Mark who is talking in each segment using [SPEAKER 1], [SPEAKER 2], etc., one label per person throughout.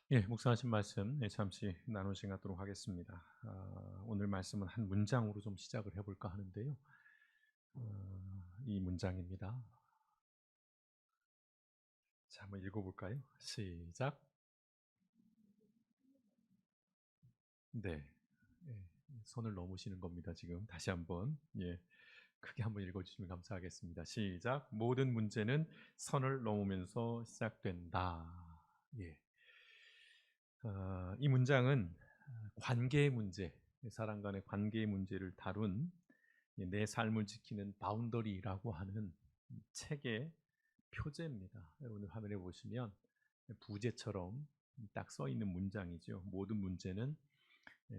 [SPEAKER 1] 예, 목사하신 말씀 잠시 나누시도록 하겠습니다. 오늘 말씀은 한 문장으로 좀 시작을 해볼까 하는데요. 이 문장입니다. 자, 한번 읽어볼까요? 시작. 네, 예, 선을 넘으시는 겁니다. 지금 다시 한번 크게 한번 읽어주시면 감사하겠습니다. 시작. 모든 문제는 선을 넘으면서 시작된다. 예, 이 문장은 관계의 문제, 사람 간의 관계의 문제를 다룬 내 삶을 지키는 바운더리라고 하는 책의 표제입니다. 오늘 화면에 보시면 부제처럼 딱 써 있는 문장이죠. 모든 문제는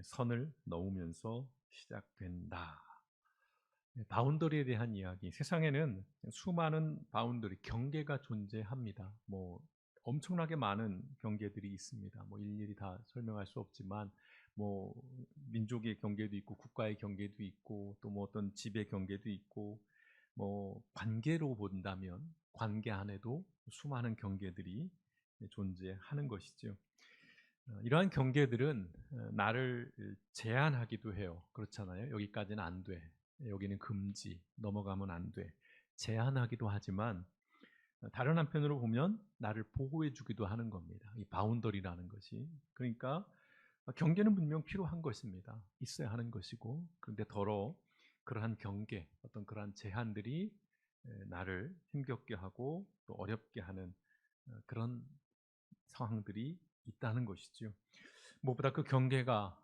[SPEAKER 1] 선을 넘으면서 시작된다. 바운더리에 대한 이야기. 세상에는 수많은 바운더리, 경계가 존재합니다. 뭐 엄청나게 많은 경계들이 있습니다. 뭐 일일이 다 설명할 수 없지만 뭐 민족의 경계도 있고 국가의 경계도 있고 또 뭐 어떤 집의 경계도 있고 뭐 관계로 본다면 관계 안에도 수많은 경계들이 존재하는 것이죠. 이러한 경계들은 나를 제한하기도 해요. 그렇잖아요. 여기까지는 안 돼. 여기는 금지. 넘어가면 안 돼. 제한하기도 하지만 다른 한편으로 보면 나를 보호해 주기도 하는 겁니다. 이 바운더리라는 것이. 그러니까 경계는 분명 필요한 것입니다. 있어야 하는 것이고 그런데 더러 그러한 경계, 어떤 그러한 제한들이 나를 힘겹게 하고 또 어렵게 하는 그런 상황들이 있다는 것이죠. 무엇보다 그 경계가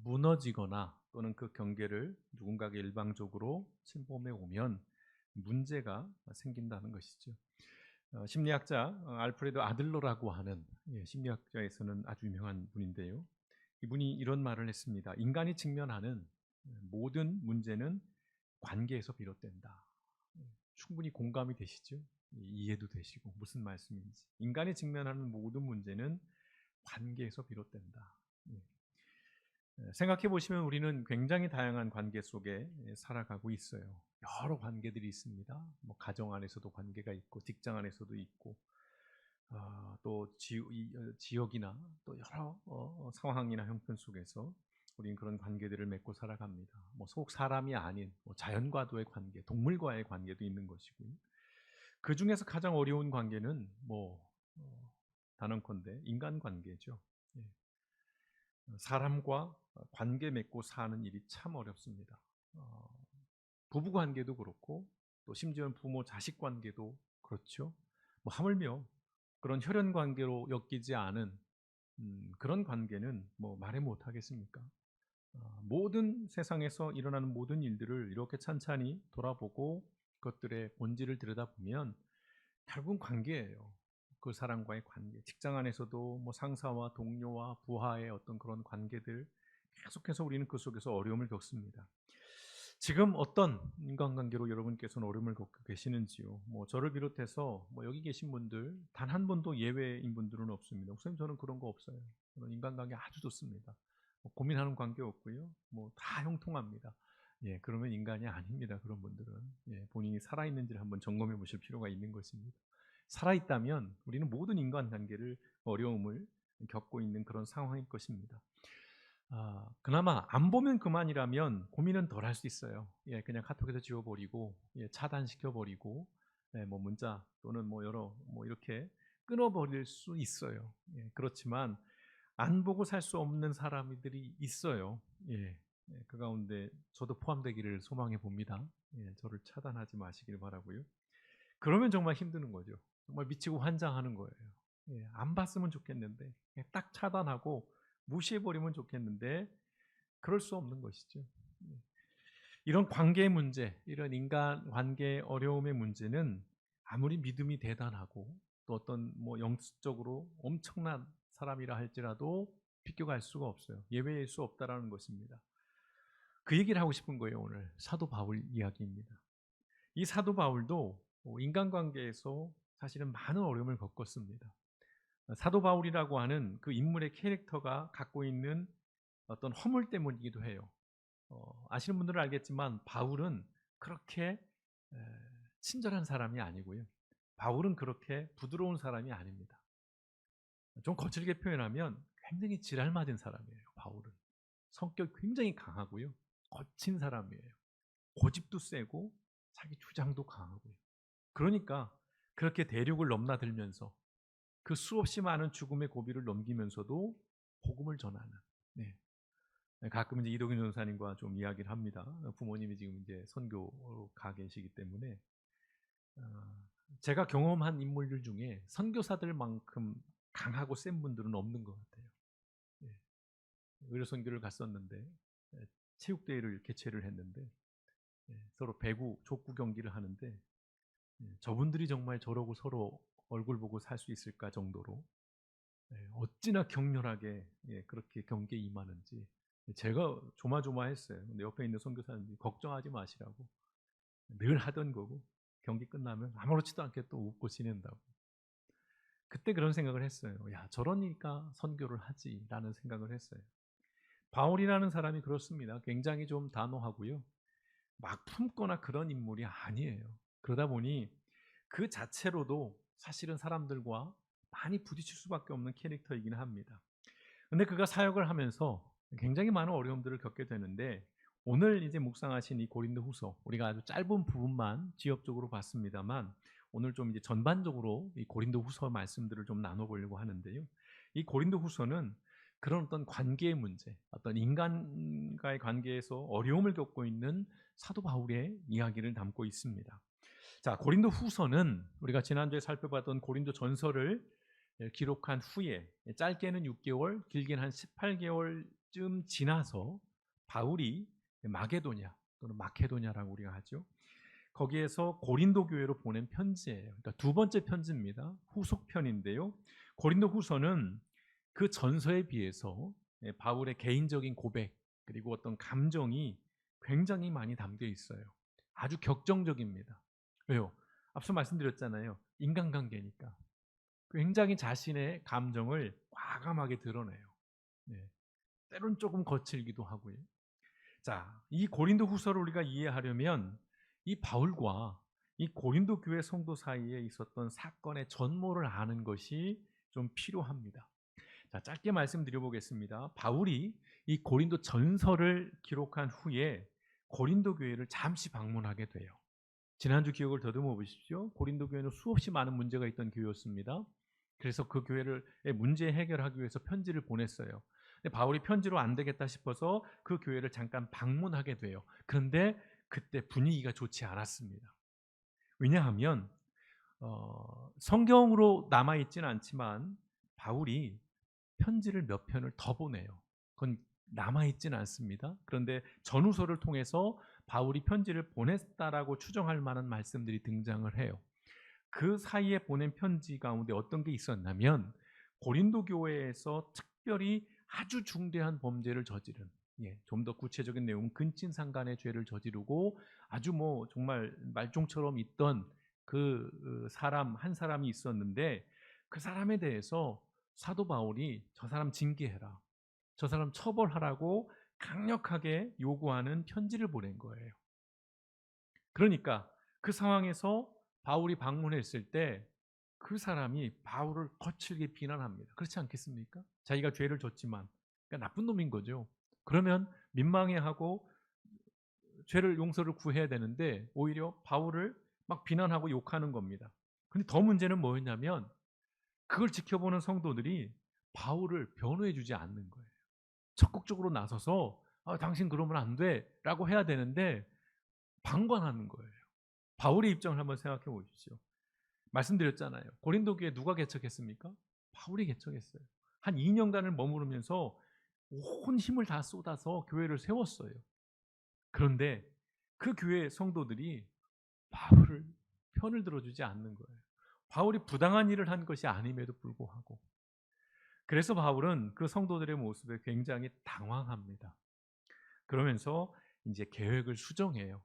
[SPEAKER 1] 무너지거나 또는 그 경계를 누군가가 일방적으로 침범해 오면 문제가 생긴다는 것이죠. 심리학자 알프레드 아들러라고 하는 심리학자에서는 아주 유명한 분인데요. 이분이 이런 말을 했습니다. 인간이 직면하는 모든 문제는 관계에서 비롯된다. 충분히 공감이 되시죠? 이해도 되시고 무슨 말씀인지. 인간이 직면하는 모든 문제는 관계에서 비롯된다. 생각해 보시면 우리는 굉장히 다양한 관계 속에 살아가고 있어요. 여러 관계들이 있습니다. 뭐 가정 안에서도 관계가 있고, 직장 안에서도 있고, 또 지역이나 또 여러 상황이나 형편 속에서 우리는 그런 관계들을 맺고 살아갑니다. 뭐 속 사람이 아닌 뭐 자연과도의 관계, 동물과의 관계도 있는 것이고요. 그 중에서 가장 어려운 관계는 뭐 단언컨대 인간 관계죠. 예. 사람과 관계 맺고 사는 일이 참 어렵습니다. 어, 부부 관계도 그렇고 또 심지어는 부모 자식 관계도 그렇죠. 뭐 하물며 그런 혈연 관계로 엮이지 않은 그런 관계는 뭐 말해 못 하겠습니까? 모든 세상에서 일어나는 모든 일들을 이렇게 찬찬히 돌아보고 그것들의 본질을 들여다보면 결국은 관계예요. 그 사람과의 관계. 직장 안에서도 뭐 상사와 동료와 부하의 어떤 그런 관계들 계속해서 우리는 그 속에서 어려움을 겪습니다. 지금 어떤 인간관계로 여러분께서는 어려움을 겪고 계시는지요? 뭐 저를 비롯해서 뭐 여기 계신 분들 단 한 번도 예외인 분들은 없습니다. 목사님 저는 그런 거 없어요. 저는 인간관계 아주 좋습니다. 뭐 고민하는 관계 없고요. 뭐 다 형통합니다. 예, 그러면 인간이 아닙니다. 그런 분들은 본인이 살아있는지를 한번 점검해 보실 필요가 있는 것입니다. 살아있다면 우리는 모든 인간관계를 어려움을 겪고 있는 그런 상황일 것입니다. 그나마 안 보면 그만이라면 고민은 덜 할 수 있어요. 예, 그냥 카톡에서 지워버리고, 차단시켜버리고, 뭐 문자 또는 뭐 여러, 뭐 이렇게 끊어버릴 수 있어요. 예, 그렇지만 안 보고 살 수 없는 사람들이 있어요. 예, 그 가운데 저도 포함되기를 소망해 봅니다. 예, 저를 차단하지 마시길 바라고요. 그러면 정말 힘드는 거죠. 정말 미치고 환장하는 거예요. 예, 안 봤으면 좋겠는데, 딱 차단하고 무시해버리면 좋겠는데, 그럴 수 없는 것이죠. 예. 이런 관계 문제, 이런 인간 관계 어려움의 문제는 아무리 믿음이 대단하고 또 어떤 뭐 영적으로 엄청난 사람이라 할지라도 비껴갈 수가 없어요. 예외일 수 없다라는 것입니다. 그 얘기를 하고 싶은 거예요. 오늘 사도 바울 이야기입니다. 이 사도 바울도 인간관계에서 사실은 많은 어려움을 겪었습니다. 사도 바울이라고 하는 그 인물의 캐릭터가 갖고 있는 어떤 허물 때문이기도 해요. 아시는 분들은 알겠지만 바울은 그렇게 친절한 사람이 아니고요. 바울은 그렇게 부드러운 사람이 아닙니다. 좀 거칠게 표현하면 굉장히 지랄 맞은 사람이에요, 바울은. 성격이 굉장히 강하고요. 거친 사람이에요. 고집도 세고 자기 주장도 강하고요. 그러니까 그렇게 대륙을 넘나들면서 그 수없이 많은 죽음의 고비를 넘기면서도 복음을 전하는. 네. 가끔 이제 이동균 전사님과 좀 이야기를 합니다. 부모님이 지금 이제 선교로 가 계시기 때문에 제가 경험한 인물들 중에 선교사들만큼 강하고 센 분들은 없는 것 같아요. 예. 의료 선교를 갔었는데 체육 대회를 개최를 했는데 서로 배구, 족구 경기를 하는데 저분들이 정말 저러고 서로 얼굴 보고 살 수 있을까 정도로 어찌나 격렬하게 그렇게 경기에 임하는지 제가 조마조마했어요. 근데 옆에 있는 선교사님이 걱정하지 마시라고 늘 하던 거고 경기 끝나면 아무렇지도 않게 또 웃고 지낸다고. 그때 그런 생각을 했어요. 야, 저러니까 선교를 하지라는 생각을 했어요. 바울이라는 사람이 그렇습니다. 굉장히 좀 단호하고요. 막 품거나 그런 인물이 아니에요. 그러다 보니 그 자체로도 사실은 사람들과 많이 부딪힐 수밖에 없는 캐릭터이긴 합니다. 근데 그가 사역을 하면서 굉장히 많은 어려움들을 겪게 되는데 오늘 이제 묵상하신 이 고린도후서 우리가 아주 짧은 부분만 지역적으로 봤습니다만 오늘 좀 이제 전반적으로 이 고린도후서 말씀들을 좀 나눠보려고 하는데요. 이 고린도후서는 그런 어떤 관계의 문제, 어떤 인간과의 관계에서 어려움을 겪고 있는 사도 바울의 이야기를 담고 있습니다. 자, 고린도 후서는 우리가 지난주에 살펴봤던 고린도 전서를 기록한 후에 짧게는 6개월, 길게는 한 18개월쯤 지나서 바울이 마게도냐 또는 마케도냐라고 우리가 하죠. 거기에서 고린도 교회로 보낸 편지예요. 그러니까 두 번째 편지입니다. 후속편인데요. 고린도 후서는 그 전서에 비해서 바울의 개인적인 고백 그리고 어떤 감정이 굉장히 많이 담겨 있어요. 아주 격정적입니다. 왜요? 앞서 말씀드렸잖아요. 인간관계니까. 굉장히 자신의 감정을 과감하게 드러내요. 네. 때론 조금 거칠기도 하고요. 자, 이 고린도 후서를 우리가 이해하려면 이 바울과 이 고린도 교회 성도 사이에 있었던 사건의 전모를 아는 것이 좀 필요합니다. 자, 짧게 말씀드려보겠습니다. 바울이 이 고린도 전서를 기록한 후에 고린도 교회를 잠시 방문하게 돼요. 지난주 기억을 더듬어 보십시오. 고린도 교회는 수없이 많은 문제가 있던 교회였습니다. 그래서 그 교회를 문제 해결하기 위해서 편지를 보냈어요. 근데 바울이 편지로 안 되겠다 싶어서 그 교회를 잠깐 방문하게 돼요. 그런데 그때 분위기가 좋지 않았습니다. 왜냐하면 성경으로 남아 있지는 않지만 바울이 편지를 몇 편을 더 보내요. 그건 남아 있지는 않습니다. 그런데 전후서를 통해서 바울이 편지를 보냈다라고 추정할 만한 말씀들이 등장을 해요. 그 사이에 보낸 편지 가운데 어떤 게 있었냐면 고린도 교회에서 특별히 아주 중대한 범죄를 저지른 좀 더 구체적인 내용 근친상간의 죄를 저지르고 아주 뭐 정말 말종처럼 있던 그 사람 한 사람이 있었는데 그 사람에 대해서 사도 바울이 저 사람 징계해라. 저 사람 처벌하라고 강력하게 요구하는 편지를 보낸 거예요. 그러니까 그 상황에서 바울이 방문했을 때 그 사람이 바울을 거칠게 비난합니다. 그렇지 않겠습니까? 자기가 죄를 졌지만 그러니까 나쁜 놈인 거죠. 그러면 민망해하고 죄를 용서를 구해야 되는데 오히려 바울을 막 비난하고 욕하는 겁니다. 근데 더 문제는 뭐였냐면 그걸 지켜보는 성도들이 바울을 변호해 주지 않는 거예요. 적극적으로 나서서 당신 그러면 안 돼라고 해야 되는데 방관하는 거예요. 바울의 입장을 한번 생각해 보십시오. 말씀드렸잖아요. 고린도 교회 누가 개척했습니까? 바울이 개척했어요. 한 2년간을 머무르면서 온 힘을 다 쏟아서 교회를 세웠어요. 그런데 그 교회 성도들이 바울을 편을 들어주지 않는 거예요. 바울이 부당한 일을 한 것이 아님에도 불구하고. 그래서 바울은 그 성도들의 모습에 굉장히 당황합니다. 그러면서 이제 계획을 수정해요.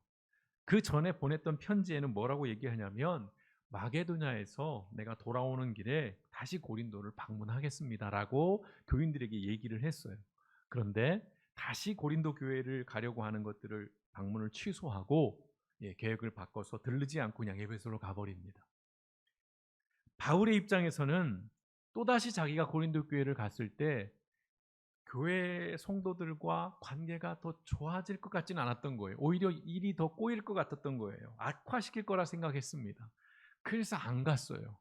[SPEAKER 1] 그 전에 보냈던 편지에는 뭐라고 얘기하냐면 마게도냐에서 내가 돌아오는 길에 다시 고린도를 방문하겠습니다라고 교인들에게 얘기를 했어요. 그런데 다시 고린도 교회를 가려고 하는 것들을 방문을 취소하고 계획을 바꿔서 들르지 않고 그냥 에베소로 가버립니다. 바울의 입장에서는 또다시 자기가 고린도 교회를 갔을 때 교회 성도들과 관계가 더 좋아질 것 같지는 않았던 거예요. 오히려 일이 더 꼬일 것 같았던 거예요. 악화시킬 거라 생각했습니다. 그래서 안 갔어요.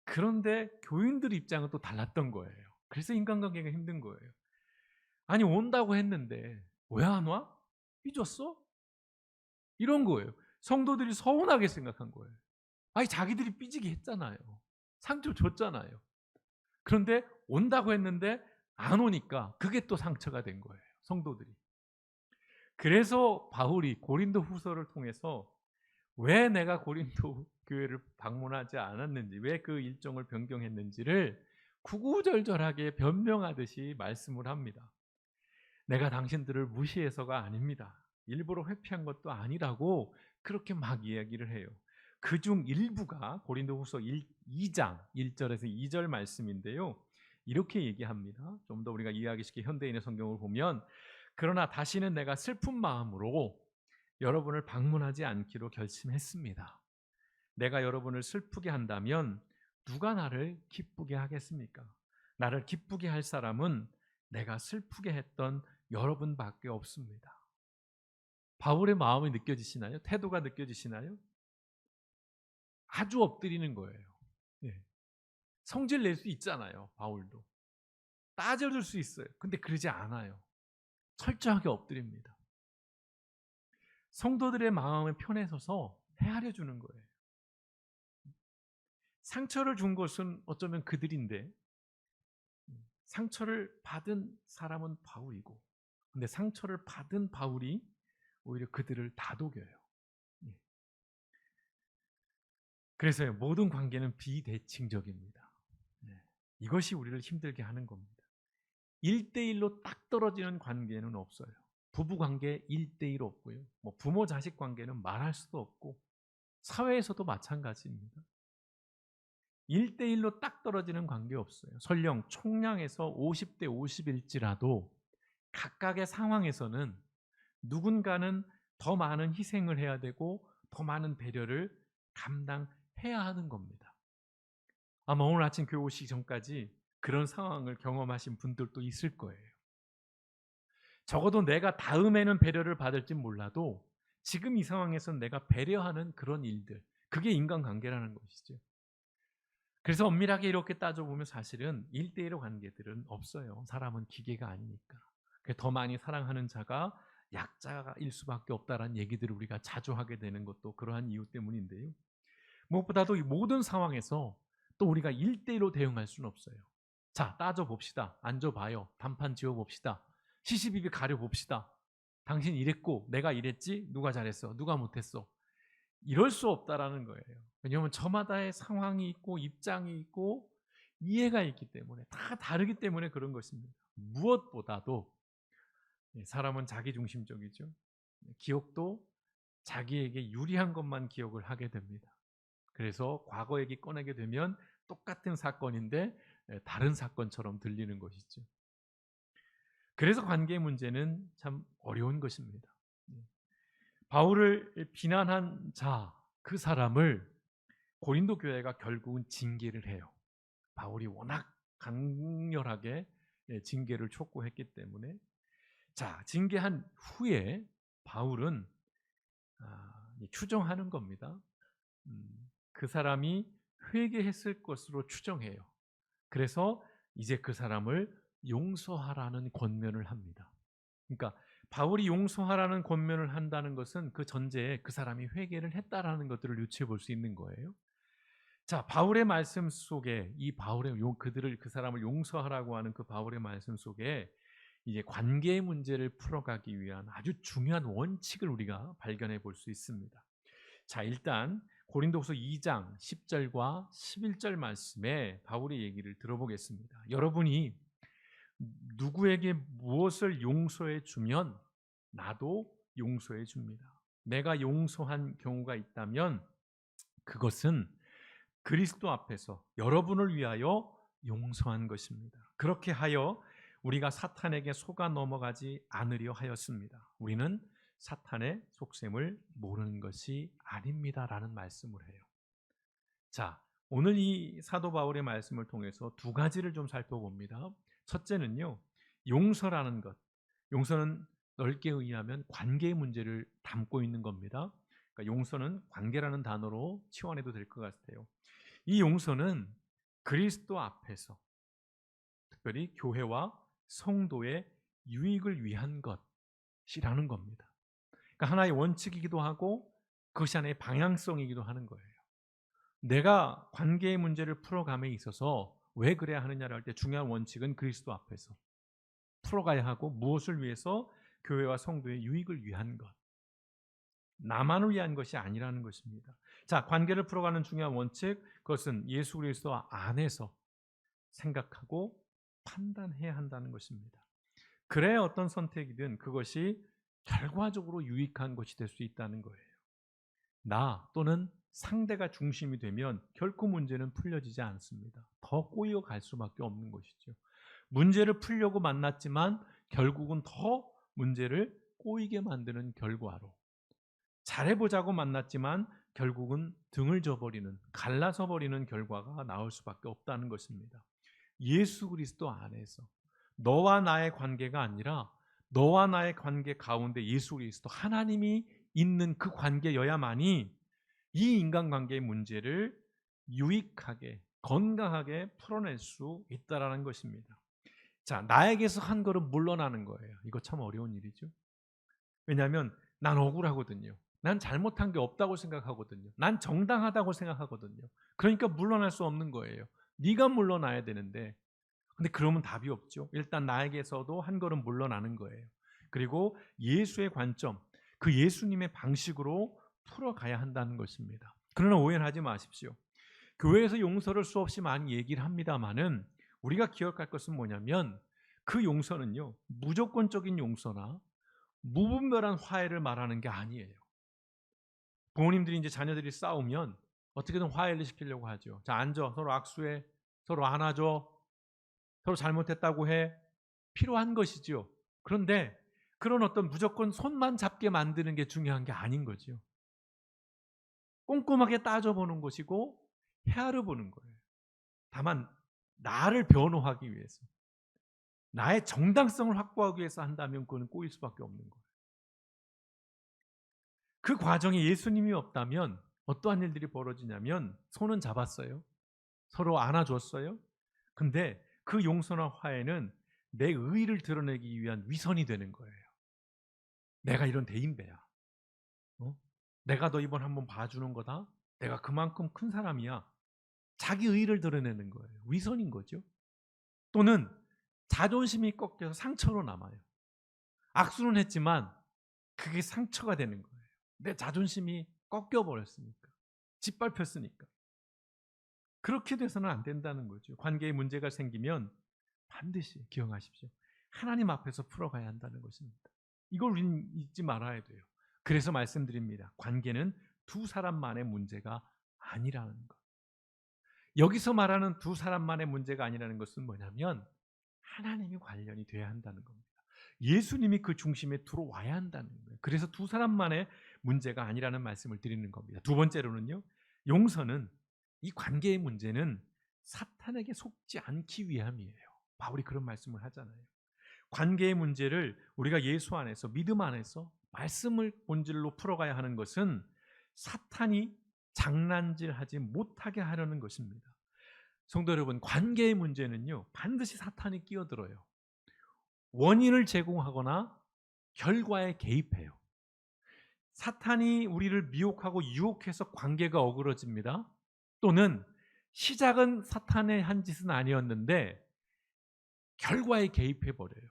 [SPEAKER 1] 그런데 교인들 입장은 또 달랐던 거예요. 그래서 인간관계가 힘든 거예요. 아니 온다고 했는데 왜 안 와? 삐졌어? 이런 거예요. 성도들이 서운하게 생각한 거예요. 아니 자기들이 삐지게 했잖아요. 상처 줬잖아요. 그런데 온다고 했는데 안 오니까 그게 또 상처가 된 거예요. 성도들이. 그래서 바울이 고린도 후서를 통해서 왜 내가 고린도 교회를 방문하지 않았는지, 왜 그 일정을 변경했는지를 구구절절하게 변명하듯이 말씀을 합니다. 내가 당신들을 무시해서가 아닙니다. 일부러 회피한 것도 아니라고 그렇게 막 이야기를 해요. 그중 일부가 고린도후서 2장 1절에서 2절 말씀인데요. 이렇게 얘기합니다. 좀 더 우리가 이해하기 쉽게 현대인의 성경을 보면, 그러나 다시는 내가 슬픈 마음으로 여러분을 방문하지 않기로 결심했습니다. 내가 여러분을 슬프게 한다면 누가 나를 기쁘게 하겠습니까? 나를 기쁘게 할 사람은 내가 슬프게 했던 여러분밖에 없습니다. 바울의 마음이 느껴지시나요? 태도가 느껴지시나요? 아주 엎드리는 거예요. 예. 성질 낼 수 있잖아요. 바울도 따져줄 수 있어요. 근데 그러지 않아요. 철저하게 엎드립니다. 성도들의 마음에 편에 서서 헤아려 주는 거예요. 상처를 준 것은 어쩌면 그들인데 상처를 받은 사람은 바울이고, 근데 상처를 받은 바울이 오히려 그들을 다독여요. 예. 그래서요, 모든 관계는 비대칭적입니다. 네. 이것이 우리를 힘들게 하는 겁니다. 1대1로 딱 떨어지는 관계는 없어요. 부부 관계 1대1 없고요. 뭐 부모 자식 관계는 말할 수도 없고, 사회에서도 마찬가지입니다. 1대1로 딱 떨어지는 관계 없어요. 설령 총량에서 50대 50일지라도 각각의 상황에서는 누군가는 더 많은 희생을 해야 되고 더 많은 배려를 감당해야 하는 겁니다. 아마 오늘 아침 교회 오시기 전까지 그런 상황을 경험하신 분들도 있을 거예요. 적어도 내가 다음에는 배려를 받을지 몰라도 지금 이 상황에서 내가 배려하는 그런 일들, 그게 인간관계라는 것이죠. 그래서 엄밀하게 이렇게 따져보면 사실은 1대1의 관계들은 없어요. 사람은 기계가 아니니까. 더 많이 사랑하는 자가 약자일 수밖에 없다라는 얘기들을 우리가 자주 하게 되는 것도 그러한 이유 때문인데요. 무엇보다도 이 모든 상황에서 또 우리가 1대1로 대응할 수는 없어요. 자, 따져봅시다. 앉아봐요. 단판 지어봅시다. 시시비비 가려봅시다. 당신 이랬고 내가 이랬지? 누가 잘했어? 누가 못했어? 이럴 수 없다라는 거예요. 왜냐하면 저마다의 상황이 있고 입장이 있고 이해가 있기 때문에, 다 다르기 때문에 그런 것입니다. 무엇보다도 사람은 자기중심적이죠. 기억도 자기에게 유리한 것만 기억을 하게 됩니다. 그래서 과거 얘기 꺼내게 되면 똑같은 사건인데 다른 사건처럼 들리는 것이죠. 그래서 관계 문제는 참 어려운 것입니다. 바울을 비난한 자, 그 사람을 고린도 교회가 결국은 징계를 해요. 바울이 워낙 강렬하게 징계를 촉구했기 때문에. 자, 징계한 후에 바울은 추정하는 겁니다. 그 사람이 회개했을 것으로 추정해요. 그래서 이제 그 사람을 용서하라는 권면을 합니다. 그러니까 바울이 용서하라는 권면을 한다는 것은 그 전제에 그 사람이 회개를 했다라는 것들을 유추해 볼 수 있는 거예요. 자, 바울의 말씀 속에 이 바울의 그 사람을 용서하라고 하는 그 바울의 말씀 속에 이제 관계의 문제를 풀어가기 위한 아주 중요한 원칙을 우리가 발견해 볼 수 있습니다. 자, 일단 고린도후서 2장 10절과 11절 말씀에 바울의 얘기를 들어보겠습니다. 여러분이 누구에게 무엇을 용서해 주면 나도 용서해 줍니다. 내가 용서한 경우가 있다면 그것은 그리스도 앞에서 여러분을 위하여 용서한 것입니다. 그렇게 하여 우리가 사탄에게 속아 넘어가지 않으려 하였습니다. 우리는 사탄의 속셈을 모르는 것이 아닙니다라는 말씀을 해요. 자, 오늘 이 사도 바울의 말씀을 통해서 두 가지를 좀 살펴봅니다. 첫째는요, 용서라는 것. 용서는 넓게 의미하면 관계의 문제를 담고 있는 겁니다. 그러니까 용서는 관계라는 단어로 치환해도 될 것 같아요. 이 용서는 그리스도 앞에서 특별히 교회와 성도의 유익을 위한 것이라는 겁니다. 그러니까 하나의 원칙이기도 하고 그것이 하나의 방향성이기도 하는 거예요. 내가 관계의 문제를 풀어감에 있어서 왜 그래야 하느냐를 할 때 중요한 원칙은 그리스도 앞에서 풀어가야 하고 무엇을 위해서 교회와 성도의 유익을 위한 것. 나만을 위한 것이 아니라는 것입니다. 자, 관계를 풀어가는 중요한 원칙, 그것은 예수 그리스도 안에서 생각하고 판단해야 한다는 것입니다. 그래야 어떤 선택이든 그것이 결과적으로 유익한 것이 될 수 있다는 거예요. 나 또는 상대가 중심이 되면 결코 문제는 풀려지지 않습니다. 더 꼬이어 갈 수밖에 없는 것이죠. 문제를 풀려고 만났지만 결국은 더 문제를 꼬이게 만드는 결과로, 잘해보자고 만났지만 결국은 등을 져버리는, 갈라서 버리는 결과가 나올 수밖에 없다는 것입니다. 예수 그리스도 안에서 너와 나의 관계가 아니라 너와 나의 관계 가운데 예수 그리스도 하나님이 있는 그 관계여야만이 이 인간관계의 문제를 유익하게 건강하게 풀어낼 수 있다라는 것입니다. 자, 나에게서 한 걸음 물러나는 거예요. 이거 참 어려운 일이죠. 왜냐하면 난 억울하거든요. 난 잘못한 게 없다고 생각하거든요. 난 정당하다고 생각하거든요. 그러니까 물러날 수 없는 거예요. 네가 물러나야 되는데, 근데 그러면 답이 없죠. 일단 나에게서도 한 걸음 물러나는 거예요. 그리고 예수의 관점, 그 예수님의 방식으로 풀어가야 한다는 것입니다. 그러나 오해는 하지 마십시오. 교회에서 용서를 수없이 많이 얘기를 합니다마는 우리가 기억할 것은 뭐냐면 그 용서는요, 무조건적인 용서나 무분별한 화해를 말하는 게 아니에요. 부모님들이 이제 자녀들이 싸우면 어떻게든 화해를 시키려고 하죠. 자, 앉아. 서로 악수해. 서로 안아줘. 서로 잘못했다고 해. 필요한 것이죠. 그런데 그런 어떤 무조건 손만 잡게 만드는 게 중요한 게 아닌 거죠. 꼼꼼하게 따져보는 것이고 헤아려 보는 거예요. 다만 나를 변호하기 위해서, 나의 정당성을 확보하기 위해서 한다면 그건 꼬일 수밖에 없는 거예요. 그 과정에 예수님이 없다면 어떠한 일들이 벌어지냐면 손은 잡았어요. 서로 안아줬어요. 근데 그 용서나 화해는 내 의의를 드러내기 위한 위선이 되는 거예요. 내가 이런 대인배야. 어? 내가 너 이번 한번 봐주는 거다. 내가 그만큼 큰 사람이야. 자기 의의를 드러내는 거예요. 위선인 거죠. 또는 자존심이 꺾여서 상처로 남아요. 악수는 했지만 그게 상처가 되는 거예요. 내 자존심이 꺾여버렸으니까. 짓밟혔으니까. 그렇게 돼서는 안 된다는 거죠. 관계에 문제가 생기면 반드시 기억하십시오. 하나님 앞에서 풀어가야 한다는 것입니다. 이걸 우리는 잊지 말아야 돼요. 그래서 말씀드립니다. 관계는 두 사람만의 문제가 아니라는 것. 여기서 말하는 두 사람만의 문제가 아니라는 것은 뭐냐면 하나님이 관련이 돼야 한다는 겁니다. 예수님이 그 중심에 들어와야 한다는 거예요. 그래서 두 사람만의 문제가 아니라는 말씀을 드리는 겁니다. 두 번째로는요. 용서는 이 관계의 문제는 사탄에게 속지 않기 위함이에요. 바울이 그런 말씀을 하잖아요. 관계의 문제를 우리가 예수 안에서 믿음 안에서 말씀을 본질로 풀어가야 하는 것은 사탄이 장난질하지 못하게 하려는 것입니다. 성도 여러분, 관계의 문제는요 반드시 사탄이 끼어들어요. 원인을 제공하거나 결과에 개입해요. 사탄이 우리를 미혹하고 유혹해서 관계가 어그러집니다. 또는 시작은 사탄의 한 짓은 아니었는데 결과에 개입해 버려요.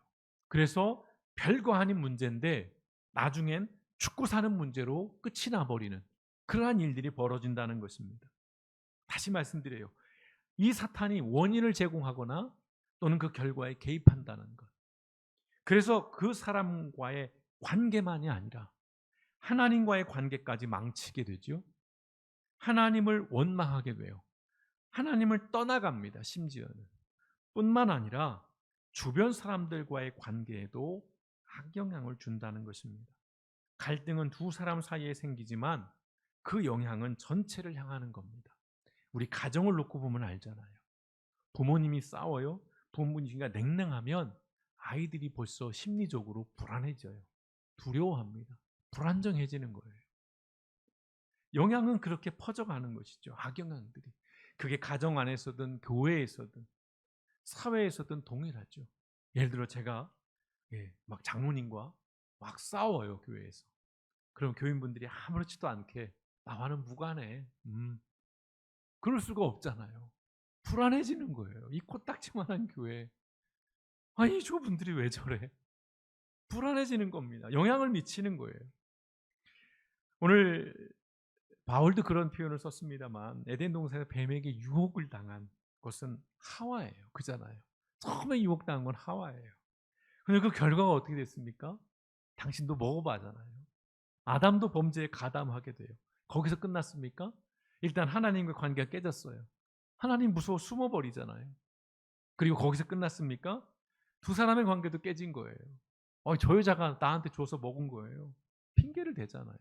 [SPEAKER 1] 그래서 별거 아닌 문제인데 나중엔 죽고 사는 문제로 끝이 나버리는 그러한 일들이 벌어진다는 것입니다. 다시 말씀드려요. 이 사탄이 원인을 제공하거나 또는 그 결과에 개입한다는 것. 그래서 그 사람과의 관계만이 아니라 하나님과의 관계까지 망치게 되죠. 하나님을 원망하게 돼요. 하나님을 떠나갑니다. 심지어는. 뿐만 아니라 주변 사람들과의 관계에도 악영향을 준다는 것입니다. 갈등은 두 사람 사이에 생기지만 그 영향은 전체를 향하는 겁니다. 우리 가정을 놓고 보면 알잖아요. 부모님이 싸워요. 부모님이 냉랭하면 아이들이 벌써 심리적으로 불안해져요. 두려워합니다. 불안정해지는 거예요. 영향은 그렇게 퍼져가는 것이죠. 악영향들이. 그게 가정 안에서든 교회에서든 사회에서든 동일하죠. 예를 들어 제가 막 장로님과 막 싸워요, 교회에서. 그럼 교인분들이 아무렇지도 않게 나와는 무관해. 그럴 수가 없잖아요. 불안해지는 거예요. 이 코딱지만한 교회. 아니 저분들이 왜 저래? 불안해지는 겁니다. 영향을 미치는 거예요. 오늘 바울도 그런 표현을 썼습니다만 에덴 동산에서 뱀에게 유혹을 당한 것은 하와예요. 그잖아요. 처음에 유혹당한 건 하와예요. 근데 그 결과가 어떻게 됐습니까? 당신도 먹어봐잖아요. 아담도 범죄에 가담하게 돼요. 거기서 끝났습니까? 일단 하나님과 관계가 깨졌어요. 하나님 무서워 숨어버리잖아요. 그리고 거기서 끝났습니까? 두 사람의 관계도 깨진 거예요. 저 여자가 나한테 줘서 먹은 거예요. 핑계를 대잖아요.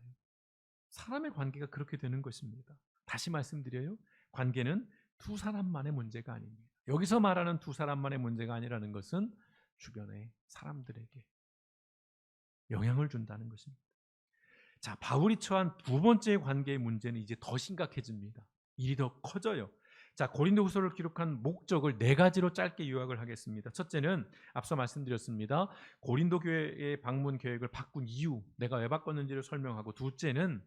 [SPEAKER 1] 사람의 관계가 그렇게 되는 것입니다. 다시 말씀드려요. 관계는 두 사람만의 문제가 아닙니다. 여기서 말하는 두 사람만의 문제가 아니라는 것은 주변의 사람들에게 영향을 준다는 것입니다. 자, 바울이 처한 두 번째 관계의 문제는 이제 더 심각해집니다. 일이 더 커져요. 자, 고린도후서를 기록한 목적을 네 가지로 짧게 요약을 하겠습니다. 첫째는 앞서 말씀드렸습니다. 고린도 교회의 방문 계획을 바꾼 이유, 내가 왜 바꿨는지를 설명하고, 둘째는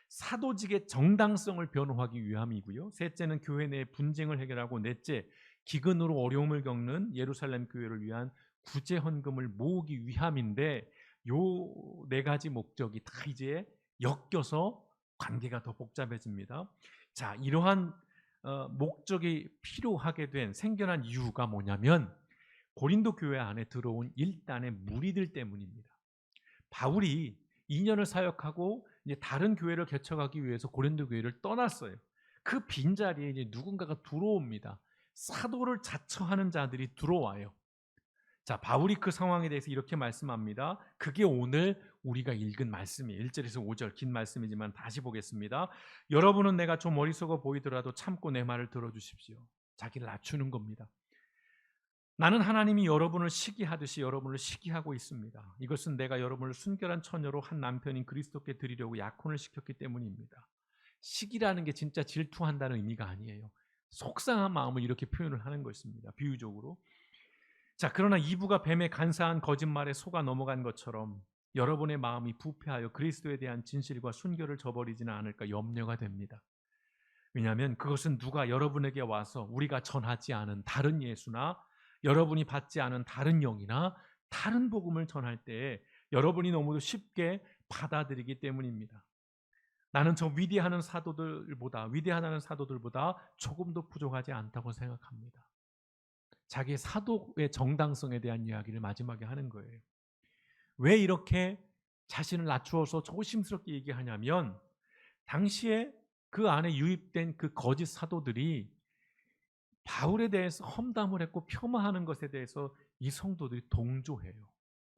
[SPEAKER 1] 사도직의 정당성을 변호하기 위함이고요. 셋째는 교회 내 분쟁을 해결하고, 넷째 기근으로 어려움을 겪는 예루살렘 교회를 위한 구제 헌금을 모으기 위함인데, 요 네 가지 목적이 다 이제 엮여서 관계가 더 복잡해집니다. 자, 이러한 목적이 필요하게 된 생겨난 이유가 뭐냐면 고린도 교회 안에 들어온 일단의 무리들 때문입니다. 바울이 2년을 사역하고 이제 다른 교회를 개척하기 위해서 고린도 교회를 떠났어요. 그 빈자리에 이제 누군가가 들어옵니다. 사도를 자처하는 자들이 들어와요. 자, 바울이 그 상황에 대해서 이렇게 말씀합니다. 그게 오늘 우리가 읽은 말씀이에요. 1절에서 5절 긴 말씀이지만 다시 보겠습니다. 여러분은 내가 좀 어리석어 보이더라도 참고 내 말을 들어주십시오. 자기를 낮추는 겁니다. 나는 하나님이 여러분을 시기하듯이 여러분을 시기하고 있습니다. 이것은 내가 여러분을 순결한 처녀로 한 남편인 그리스도께 드리려고 약혼을 시켰기 때문입니다. 시기라는 게 진짜 질투한다는 의미가 아니에요. 속상한 마음을 이렇게 표현을 하는 것입니다. 비유적으로. 자, 그러나 이브가 뱀의 간사한 거짓말에 속아 넘어간 것처럼 여러분의 마음이 부패하여 그리스도에 대한 진실과 순결을 저버리지는 않을까 염려가 됩니다. 왜냐하면 그것은 누가 여러분에게 와서 우리가 전하지 않은 다른 예수나 여러분이 받지 않은 다른 영이나 다른 복음을 전할 때 여러분이 너무도 쉽게 받아들이기 때문입니다. 나는 저 위대한 사도들보다 조금도 부족하지 않다고 생각합니다. 자기의 사도의 정당성에 대한 이야기를 마지막에 하는 거예요. 왜 이렇게 자신을 낮추어서 조심스럽게 얘기하냐면 당시에 그 안에 유입된 그 거짓 사도들이 바울에 대해서 험담을 했고 폄하하는 것에 대해서 이 성도들이 동조해요.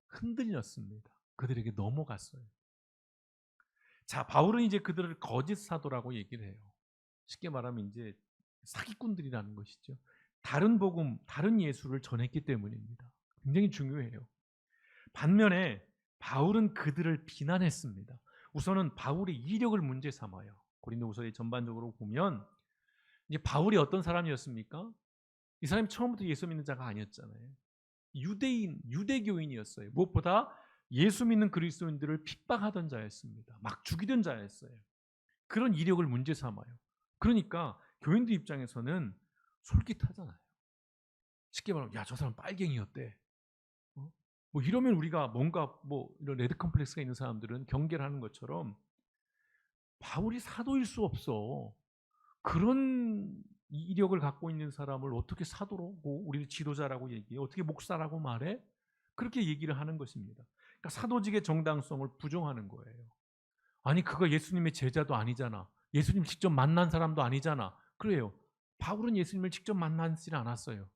[SPEAKER 1] 흔들렸습니다. 그들에게 넘어갔어요. 자, 바울은 이제 그들을 거짓 사도라고 얘기를 해요. 쉽게 말하면 이제 사기꾼들이라는 것이죠. 다른 복음, 다른 예수를 전했기 때문입니다. 굉장히 중요해요. 반면에 바울은 그들을 비난했습니다. 우선은 바울의 이력을 문제 삼아요. 고린도후서에 전반적으로 보면 이제 바울이 어떤 사람이었습니까? 이 사람이 처음부터 예수 믿는 자가 아니었잖아요. 유대교인이었어요. 무엇보다 예수 믿는 그리스도인들을 핍박하던 자였습니다. 막 죽이던 자였어요. 그런 이력을 문제 삼아요. 그러니까 교인들 입장에서는 솔깃하잖아요. 쉽게 말하면 야, 저 사람 빨갱이였대. 뭐 이러면 우리가 뭔가 뭐 이런 레드 컴플렉스가 있는 사람들은 경계를 하는 것처럼 바울이 사도일 수 없어. 그런 이력을 갖고 있는 사람을 어떻게 사도라고 우리를 지도자라고 얘기해? 어떻게 목사라고 말해? 그렇게 얘기를 하는 것입니다. 그러니까 사도직의 정당성을 부정하는 거예요. 아니 그거 예수님의 제자도 아니잖아. 예수님 직접 만난 사람도 아니잖아. 그래요. 바울은 예수님을 직접 만나지 않았어요.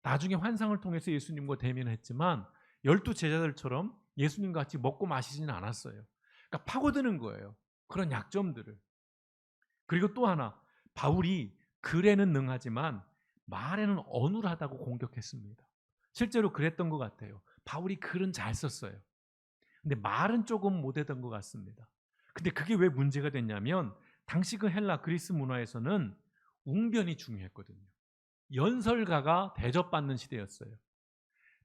[SPEAKER 1] 나중에 환상을 통해서 예수님과 대면했지만 12 제자들처럼 예수님과 같이 먹고 마시지는 않았어요. 그러니까 파고드는 거예요. 그런 약점들을. 그리고 또 하나, 바울이 글에는 능하지만 말에는 어눌하다고 공격했습니다. 실제로 그랬던 것 같아요. 바울이 글은 잘 썼어요. 근데 말은 조금 못했던 것 같습니다. 근데 그게 왜 문제가 됐냐면 당시 그 헬라 그리스 문화에서는 웅변이 중요했거든요. 연설가가 대접받는 시대였어요.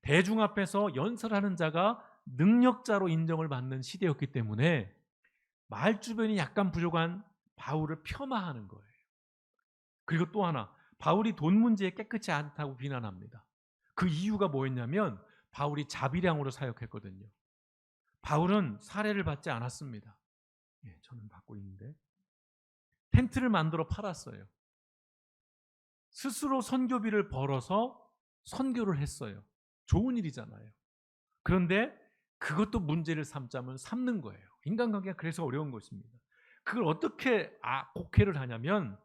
[SPEAKER 1] 대중 앞에서 연설하는 자가 능력자로 인정을 받는 시대였기 때문에 말주변이 약간 부족한 바울을 폄하하는 거예요. 그리고 또 하나, 바울이 돈 문제에 깨끗이 않다고 비난합니다. 그 이유가 뭐였냐면 바울이 자비량으로 사역했거든요. 바울은 사례를 받지 않았습니다. 예, 저는 받고 있는데 텐트를 만들어 팔았어요. 스스로 선교비를 벌어서 선교를 했어요. 좋은 일이잖아요. 그런데 그것도 문제를 삼자면 삼는 거예요. 인간관계가 그래서 어려운 것입니다. 그걸 어떻게 곡해를 하냐면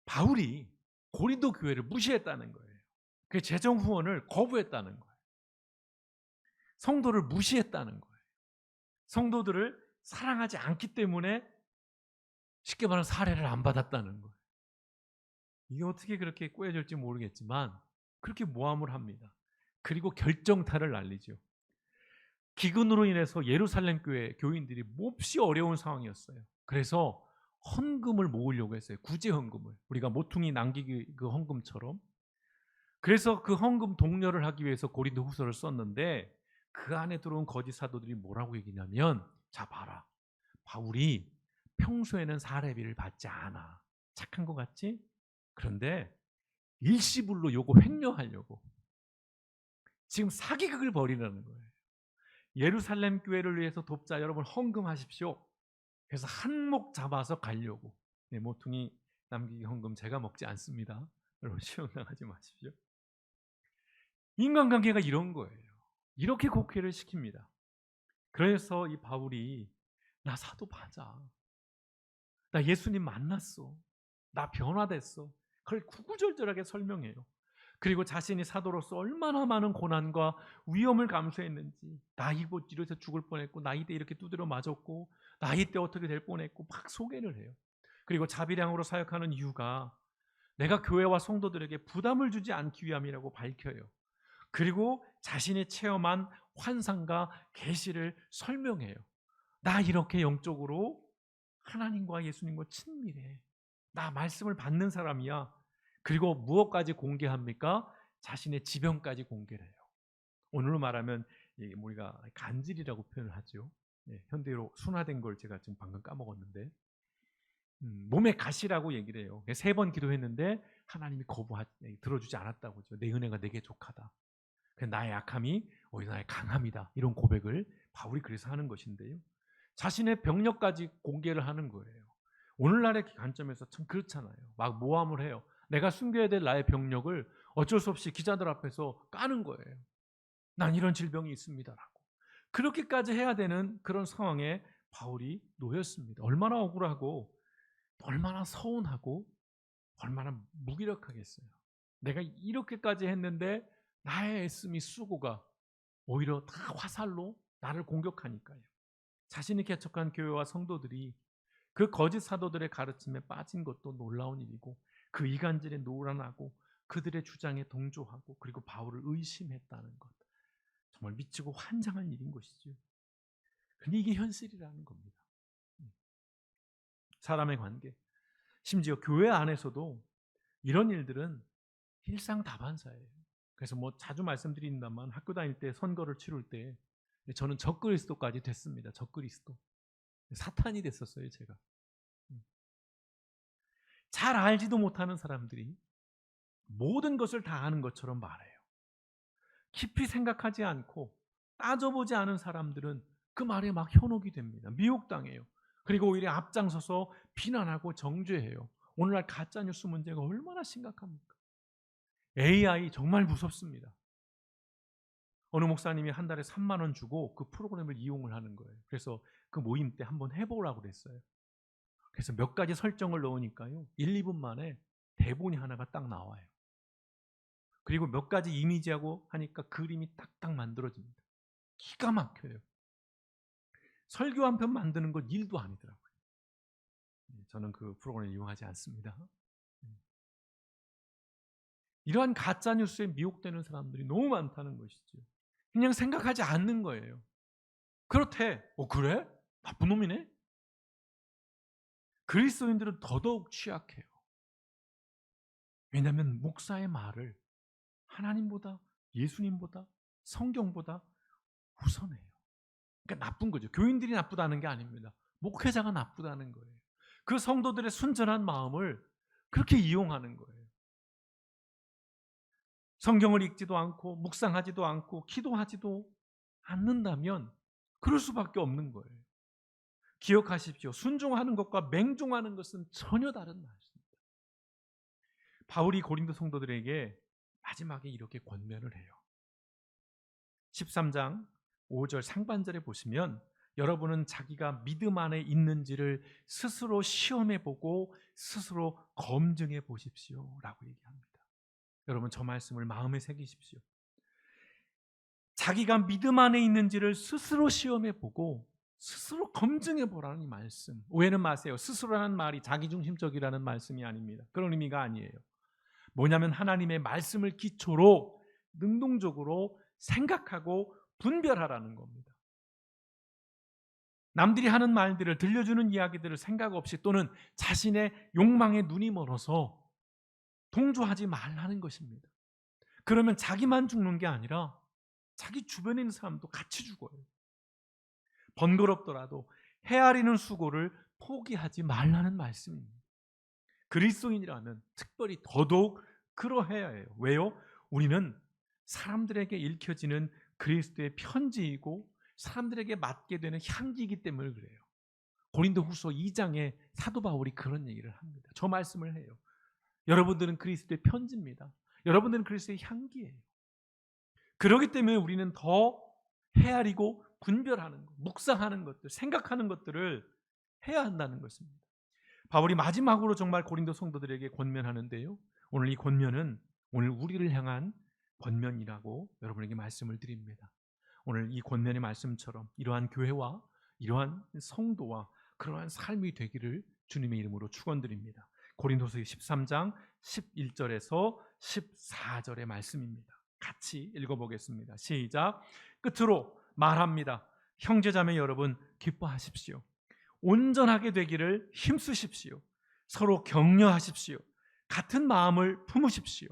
[SPEAKER 1] 바울이 고린도 교회를 무시했다는 거예요. 그 재정 후원을 거부했다는 거예요. 성도를 무시했다는 거예요. 성도들을 사랑하지 않기 때문에 쉽게 말하면 사례를 안 받았다는 거예요. 이게 어떻게 그렇게 꼬여질지 모르겠지만 그렇게 모함을 합니다. 그리고 결정타를 날리죠. 기근으로 인해서 예루살렘 교회 교인들이 몹시 어려운 상황이었어요. 그래서 헌금을 모으려고 했어요. 구제 헌금을. 우리가 모퉁이 남기기 그 헌금처럼. 그래서 그 헌금 독려를 하기 위해서 고린도 후서를 썼는데 그 안에 들어온 거짓 사도들이 뭐라고 얘기냐면 자 봐라. 바울이 평소에는 사례비를 받지 않아. 착한 것 같지? 그런데 일시불로 요거 횡령하려고 지금 사기극을 벌이라는 거예요. 예루살렘 교회를 위해서 돕자 여러분 헌금하십시오. 그래서 한몫 잡아서 가려고. 네, 모퉁이 남기기 헌금 제가 먹지 않습니다. 여러분 시험당하지 마십시오. 인간관계가 이런 거예요. 이렇게 곡해를 시킵니다. 그래서 이 바울이 나 사도 맞아. 나 예수님 만났어. 나 변화됐어. 그걸 구구절절하게 설명해요. 그리고 자신이 사도로서 얼마나 많은 고난과 위험을 감수했는지 나이 이래서 죽을 뻔했고 나이 때 이렇게 두드려 맞았고 나이 때 어떻게 될 뻔했고 막 소개를 해요. 그리고 자비량으로 사역하는 이유가 내가 교회와 성도들에게 부담을 주지 않기 위함이라고 밝혀요. 그리고 자신이 체험한 환상과 계시를 설명해요. 나 이렇게 영적으로 하나님과 예수님과 친밀해. 나 말씀을 받는 사람이야. 그리고 무엇까지 공개합니까? 자신의 지병까지 공개를 해요. 오늘로 말하면 우리가 간질이라고 표현을 하죠. 현대로 순화된 걸 제가 지금 방금 까먹었는데 몸에 가시라고 얘기를 해요. 3번 기도했는데 하나님이 들어주지 않았다고 하죠. 내 은혜가 내게 족하다. 나의 약함이 오히려 나의 강함이다. 이런 고백을 바울이 그래서 하는 것인데요. 자신의 병력까지 공개를 하는 거예요. 오늘날의 관점에서 참 그렇잖아요. 막 모함을 해요. 내가 숨겨야 될 나의 병력을 어쩔 수 없이 기자들 앞에서 까는 거예요. 난 이런 질병이 있습니다라고. 그렇게까지 해야 되는 그런 상황에 바울이 놓였습니다. 얼마나 억울하고 얼마나 서운하고 얼마나 무기력하겠어요. 내가 이렇게까지 했는데 나의 애씀이 수고가 오히려 다 화살로 나를 공격하니까요. 자신이 개척한 교회와 성도들이 그 거짓 사도들의 가르침에 빠진 것도 놀라운 일이고 그 이간질에 놀아나고 그들의 주장에 동조하고 그리고 바울을 의심했다는 것. 정말 미치고 환장한 일인 것이죠. 근데 이게 현실이라는 겁니다. 사람의 관계, 심지어 교회 안에서도 이런 일들은 일상다반사예요. 그래서 뭐 자주 말씀드린다만 학교 다닐 때 선거를 치룰 때 저는 적그리스도까지 됐습니다. 적그리스도. 사탄이 됐었어요, 제가. 잘 알지도 못하는 사람들이 모든 것을 다 아는 것처럼 말해요. 깊이 생각하지 않고 따져보지 않은 사람들은 그 말에 막 현혹이 됩니다. 미혹당해요. 그리고 오히려 앞장서서 비난하고 정죄해요. 오늘날 가짜뉴스 문제가 얼마나 심각합니까? AI 정말 무섭습니다. 어느 목사님이 한 달에 3만 원 주고 그 프로그램을 이용을 하는 거예요. 그래서 그 모임 때 한번 해보라고 그랬어요. 그래서 몇 가지 설정을 넣으니까요. 1, 2분 만에 대본이 하나가 딱 나와요. 그리고 몇 가지 이미지하고 하니까 그림이 딱딱 만들어집니다. 기가 막혀요. 설교 한 편 만드는 건 일도 아니더라고요. 저는 그 프로그램을 이용하지 않습니다. 이러한 가짜 뉴스에 미혹되는 사람들이 너무 많다는 것이죠. 그냥 생각하지 않는 거예요. 그렇대. 그래? 나쁜 놈이네? 그리스도인들은 더더욱 취약해요. 왜냐하면 목사의 말을 하나님보다, 예수님보다, 성경보다 우선해요. 그러니까 나쁜 거죠. 교인들이 나쁘다는 게 아닙니다. 목회자가 나쁘다는 거예요. 그 성도들의 순전한 마음을 그렇게 이용하는 거예요. 성경을 읽지도 않고 묵상하지도 않고 기도하지도 않는다면 그럴 수밖에 없는 거예요. 기억하십시오. 순종하는 것과 맹종하는 것은 전혀 다른 말씀입니다. 바울이 고린도 성도들에게 마지막에 이렇게 권면을 해요. 13장 5절 상반절에 보시면 여러분은 자기가 믿음 안에 있는지를 스스로 시험해 보고 스스로 검증해 보십시오 라고 얘기합니다. 여러분 저 말씀을 마음에 새기십시오. 자기가 믿음 안에 있는지를 스스로 시험해 보고 스스로 검증해 보라는 이 말씀. 오해는 마세요. 스스로라는 말이 자기중심적이라는 말씀이 아닙니다. 그런 의미가 아니에요. 뭐냐면 하나님의 말씀을 기초로 능동적으로 생각하고 분별하라는 겁니다. 남들이 하는 말들을 들려주는 이야기들을 생각 없이 또는 자신의 욕망에 눈이 멀어서 동조하지 말라는 것입니다. 그러면 자기만 죽는 게 아니라 자기 주변에 있는 사람도 같이 죽어요. 번거롭더라도 헤아리는 수고를 포기하지 말라는 말씀입니다. 그리스도인이라면 특별히 더더욱 그러해야 해요. 왜요? 우리는 사람들에게 읽혀지는 그리스도의 편지이고 사람들에게 맡게 되는 향기이기 때문에 그래요. 고린도후서 2장에 사도 바울이 그런 얘기를 합니다. 저 말씀을 해요. 여러분들은 그리스도의 편지입니다. 여러분들은 그리스도의 향기예요. 그렇기 때문에 우리는 더 헤아리고 분별하는 것, 묵상하는 것들, 생각하는 것들을 해야 한다는 것입니다. 바울이 마지막으로 정말 고린도 성도들에게 권면하는데요. 오늘 이 권면은 오늘 우리를 향한 권면이라고 여러분에게 말씀을 드립니다. 오늘 이 권면의 말씀처럼 이러한 교회와 이러한 성도와 그러한 삶이 되기를 주님의 이름으로 축원드립니다. 고린도서 13장 11절에서 14절의 말씀입니다. 같이 읽어보겠습니다. 시작. 끝으로 말합니다. 형제자매 여러분 기뻐하십시오. 온전하게 되기를 힘쓰십시오. 서로 격려하십시오. 같은 마음을 품으십시오.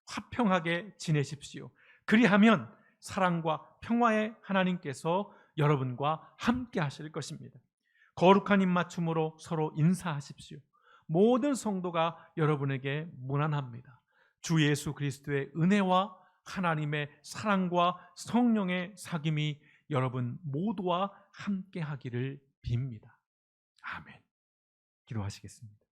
[SPEAKER 1] 화평하게 지내십시오. 그리하면 사랑과 평화의 하나님께서 여러분과 함께 하실 것입니다. 거룩한 입맞춤으로 서로 인사하십시오. 모든 성도가 여러분에게 문안합니다. 주 예수 그리스도의 은혜와 하나님의 사랑과 성령의 사귐이 여러분 모두와 함께 하기를 빕니다. 아멘. 기도하시겠습니다.